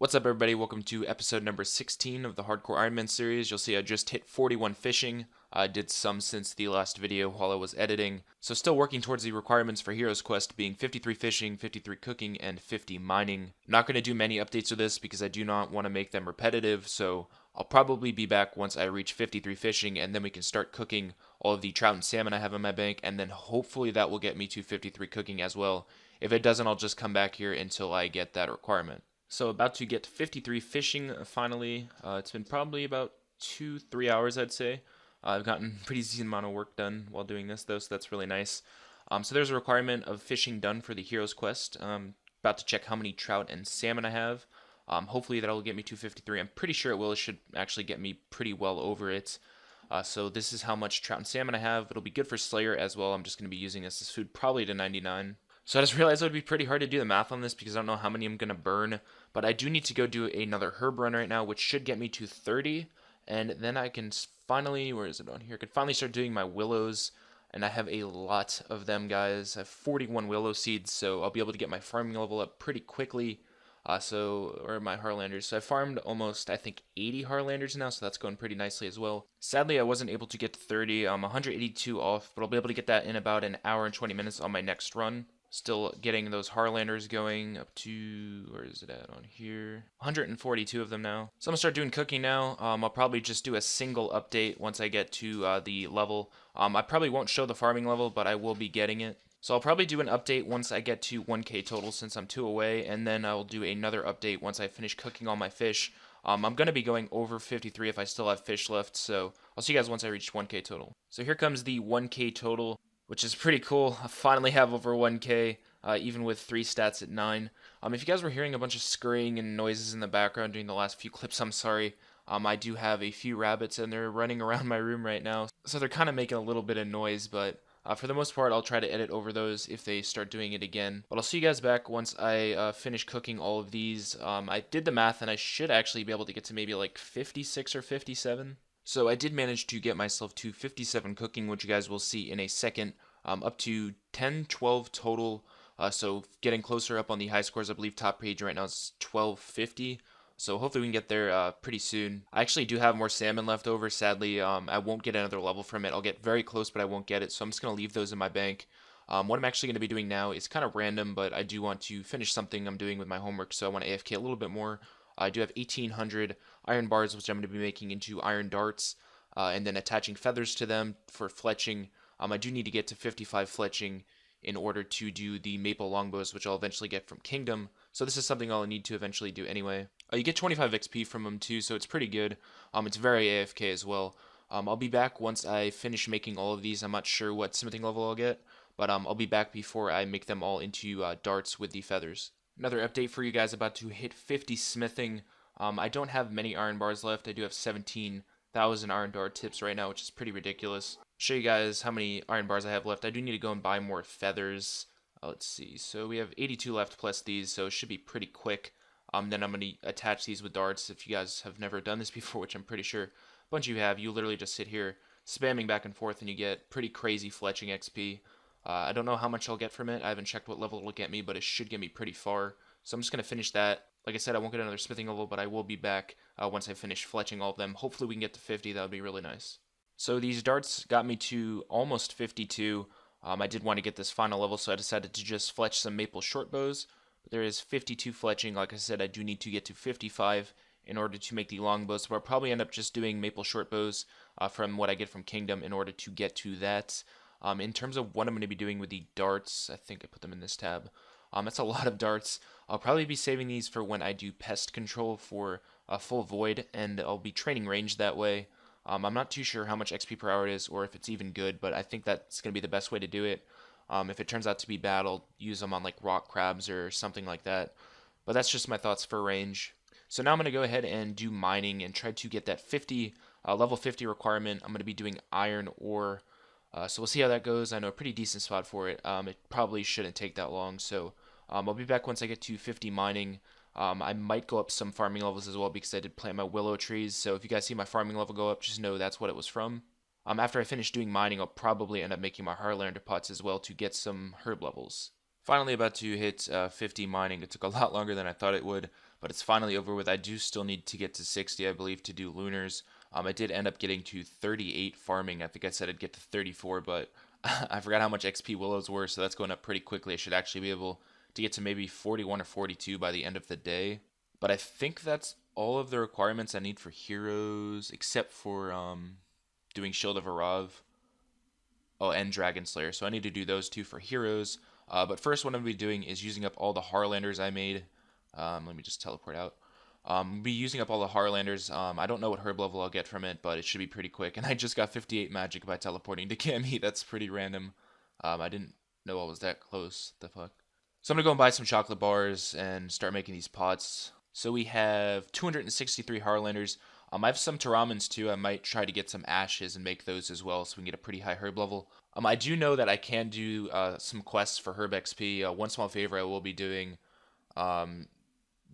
What's up, everybody? Welcome to episode number 16 of the Hardcore Ironman series. You'll see I just hit 41 fishing. I did some since the last video while I was editing. So still working towards the requirements for Heroes Quest being 53 fishing, 53 cooking, and 50 mining. I'm not going to do many updates of this because I do not want to make them repetitive, so I'll probably be back once I reach 53 fishing, and then we can start cooking all of the trout and salmon I have in my bank, and then hopefully that will get me to 53 cooking as well. If it doesn't, I'll just come back here until I get that requirement. So about to get 53 fishing finally. It's been probably about 2-3 hours, I'd say. I've gotten a pretty decent amount of work done while doing this though, so that's really nice. So there's a requirement of fishing done for the Heroes Quest. About to check how many trout and salmon I have. Hopefully that'll get me to 53. I'm pretty sure it will. It should actually get me pretty well over it. So this is how much trout and salmon I have. It'll be good for Slayer as well. I'm just going to be using this as food probably to 99. So I just realized it would be pretty hard to do the math on this because I don't know how many I'm going to burn. But I do need to go do another herb run right now, which should get me to 30. And then I can finally, where is it on here? I can finally start doing my willows. And I have a lot of them, guys. I have 41 willow seeds, so I'll be able to get my farming level up pretty quickly. Or my Harlanders. So I farmed almost, I think, 80 Harlanders now, so that's going pretty nicely as well. Sadly, I wasn't able to get to 30. I'm 182 off, but I'll be able to get that in about an hour and 20 minutes on my next run. Still getting those Harlanders going up to, where is it at on here? 142 of them now. So I'm going to start doing cooking now. I'll probably just do a single update once I get to the level. I probably won't show the farming level, but I will be getting it. So I'll probably do an update once I get to 1k total since I'm 2 away, and then I'll do another update once I finish cooking all my fish. I'm going to be going over 53 if I still have fish left, so I'll see you guys once I reach 1k total. So here comes the 1k total, which is pretty cool. I finally have over 1k, even with 3 stats at 9. If you guys were hearing a bunch of scurrying and noises in the background during the last few clips, I'm sorry. I do have a few rabbits, and they're running around my room right now, so they're kind of making a little bit of noise, but for the most part, I'll try to edit over those if they start doing it again. But I'll see you guys back once I finish cooking all of these. I did the math, and I should actually be able to get to maybe like 56 or 57. So I did manage to get myself to 57 cooking, which you guys will see in a second. Up to 10, 12 total. So getting closer up on the high scores. I believe top page right now is 1250. So hopefully we can get there pretty soon. I actually do have more salmon left over. Sadly, I won't get another level from it. I'll get very close, but I won't get it. So I'm just going to leave those in my bank. What I'm actually going to be doing now is kind of random, but I do want to finish something I'm doing with my homework. So I want to AFK a little bit more. I do have 1800 iron bars, which I'm going to be making into iron darts. And then attaching feathers to them for fletching. I do need to get to 55 fletching in order to do the maple longbows, which I'll eventually get from Kingdom. So this is something I'll need to eventually do anyway. You get 25 XP from them too, so it's pretty good. It's very AFK as well. I'll be back once I finish making all of these. I'm not sure what smithing level I'll get, but I'll be back before I make them all into darts with the feathers. Another update for you guys, about to hit 50 smithing. I don't have many iron bars left. I do have 17,000 iron dart tips right now, which is pretty ridiculous. Show you guys how many iron bars I have left. I do need to go and buy more feathers. Let's see. So we have 82 left plus these, so it should be pretty quick. Then I'm going to attach these with darts. If you guys have never done this before, which I'm pretty sure a bunch of you have, you literally just sit here spamming back and forth and you get pretty crazy fletching XP. I don't know how much I'll get from it. I haven't checked what level it'll get me, but it should get me pretty far. So I'm just going to finish that. Like I said, I won't get another smithing level, but I will be back once I finish fletching all of them. Hopefully we can get to 50. That would be really nice. So these darts got me to almost 52. I did want to get this final level, so I decided to just fletch some maple short bows. But there is 52 fletching. Like I said, I do need to get to 55 in order to make the long bows. So I'll probably end up just doing maple short bows from what I get from Kingdom in order to get to that. In terms of what I'm going to be doing with the darts, I think I put them in this tab. That's a lot of darts. I'll probably be saving these for when I do pest control for full void, and I'll be training range that way. I'm not too sure how much XP per hour it is or if it's even good, but I think that's going to be the best way to do it. If it turns out to be bad, I'll use them on like rock crabs or something like that. But that's just my thoughts for range. So now I'm going to go ahead and do mining and try to get that level 50 requirement. I'm going to be doing iron ore. So we'll see how that goes. I know a pretty decent spot for it. It probably shouldn't take that long. So I'll be back once I get to 50 mining. I might go up some farming levels as well because I did plant my willow trees. So if you guys see my farming level go up, just know that's what it was from. After I finish doing mining, I'll probably end up making my Harlander pots as well to get some herb levels. Finally about to hit 50 mining. It took a lot longer than I thought it would, but it's finally over with. I do still need to get to 60, I believe, to do lunars. I did end up getting to 38 farming. I think I said I'd get to 34, but I forgot how much XP willows were, so that's going up pretty quickly. I should actually be able to get to maybe 41 or 42 by the end of the day. But I think that's all of the requirements I need for heroes, except for doing Shield of Arav. Oh, and Dragon Slayer. So I need to do those two for heroes. But first, what I'm going to be doing is using up all the Harlanders I made. Let me just teleport out. I'll be using up all the Harlanders. I don't know what herb level I'll get from it, but it should be pretty quick. And I just got 58 magic by teleporting to Cami. That's pretty random. I didn't know I was that close. The fuck? So I'm going to go and buy some chocolate bars and start making these pots. So we have 263 Harlanders. I have some Taramans too. I might try to get some ashes and make those as well so we can get a pretty high herb level. I do know that I can do some quests for herb XP. One small favor I will be doing.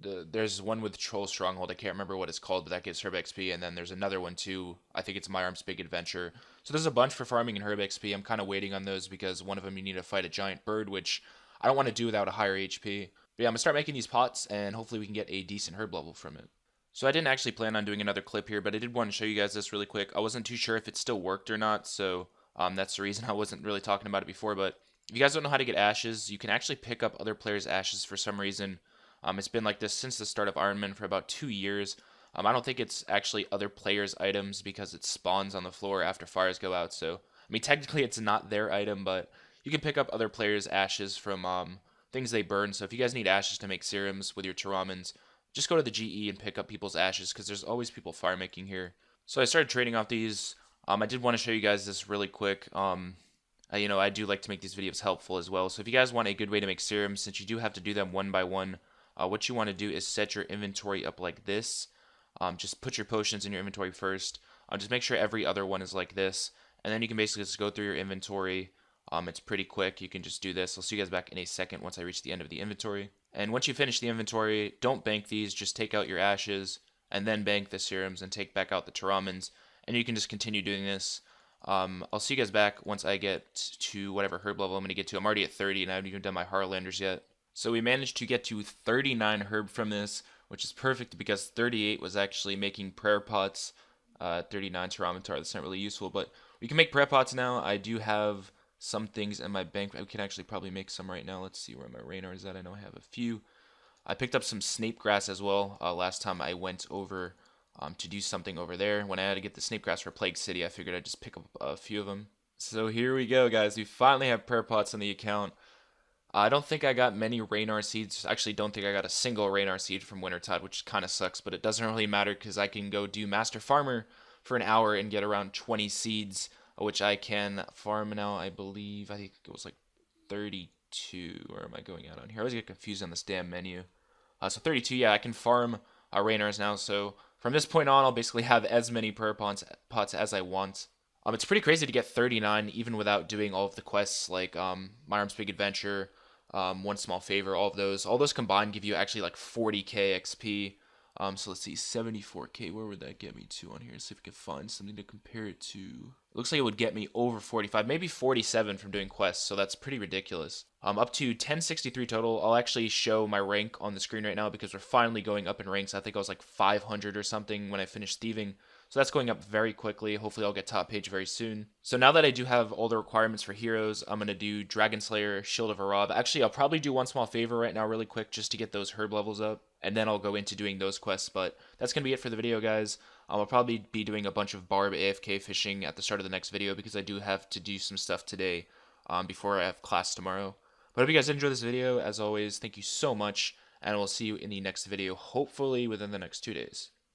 There's one with Troll Stronghold. I can't remember what it's called, but that gives herb XP. And then there's another one too. I think it's My Arm's Big Adventure. So there's a bunch for farming and herb XP. I'm kind of waiting on those because one of them you need to fight a giant bird, which I don't want to do without a higher HP. But yeah, I'm going to start making these pots, and hopefully we can get a decent herb level from it. So I didn't actually plan on doing another clip here, but I did want to show you guys this really quick. I wasn't too sure if it still worked or not, so that's the reason I wasn't really talking about it before. But if you guys don't know how to get ashes, you can actually pick up other players' ashes for some reason. It's been like this since the start of Ironman for about 2 years. I don't think it's actually other players' items because it spawns on the floor after fires go out. So, I mean, technically it's not their item, but you can pick up other players' ashes from things they burn. So if you guys need ashes to make serums with your Taramans, just go to the GE and pick up people's ashes because there's always people fire making here. So I started trading off these. I did want to show you guys this really quick. I do like to make these videos helpful as well. So if you guys want a good way to make serums, since you do have to do them one by one, what you want to do is set your inventory up like this. Just put your potions in your inventory first. Just make sure every other one is like this. And then you can basically just go through your inventory. It's pretty quick. You can just do this. I'll see you guys back in a second once I reach the end of the inventory. And once you finish the inventory, don't bank these. Just take out your ashes and then bank the serums and take back out the Taramans. And you can just continue doing this. I'll see you guys back once I get to whatever herb level I'm going to get to. I'm already at 30 and I haven't even done my Harlanders yet. So we managed to get to 39 herb from this, which is perfect because 38 was actually making prayer pots. 39 Taramatar, that's not really useful, but we can make prayer pots now. I do have some things in my bank. I can actually probably make some right now. Let's see where my Raynor is at. I know I have a few. I picked up some snape grass as well. Last time I went over to do something over there. When I had to get the snape grass for Plague City, I figured I'd just pick up a few of them. So here we go, guys. We finally have prayer pots on the account. I don't think I got many Raynor seeds. Actually, don't think I got a single Raynor seed from Wintertide, which kind of sucks, but it doesn't really matter because I can go do Master Farmer for an hour and get around 20 seeds, which I can farm now, I believe. I think it was like 32. Where am I going out on here? I always get confused on this damn menu. So 32, yeah, I can farm Raynors now. So from this point on, I'll basically have as many prayer pots as I want. It's pretty crazy to get 39 even without doing all of the quests like My Arm's Big Adventure, One Small Favor, all of those. All those combined give you actually like 40k XP. So let's see, 74k, where would that get me to on here? Let's see if we can find something to compare it to. It looks like it would get me over 45, maybe 47 from doing quests, so that's pretty ridiculous. Up to 1063 total. I'll actually show my rank on the screen right now because we're finally going up in ranks. I think I was like 500 or something when I finished thieving. So that's going up very quickly. Hopefully I'll get top page very soon. So now that I do have all the requirements for heroes, I'm going to do Dragon Slayer, Shield of Arab. Actually, I'll probably do One Small Favor right now really quick just to get those herb levels up. And then I'll go into doing those quests. But that's going to be it for the video, guys. I'll probably be doing a bunch of Barb AFK fishing at the start of the next video because I do have to do some stuff today before I have class tomorrow. But I hope you guys enjoyed this video. As always, thank you so much. And we'll see you in the next video, hopefully within the next 2 days.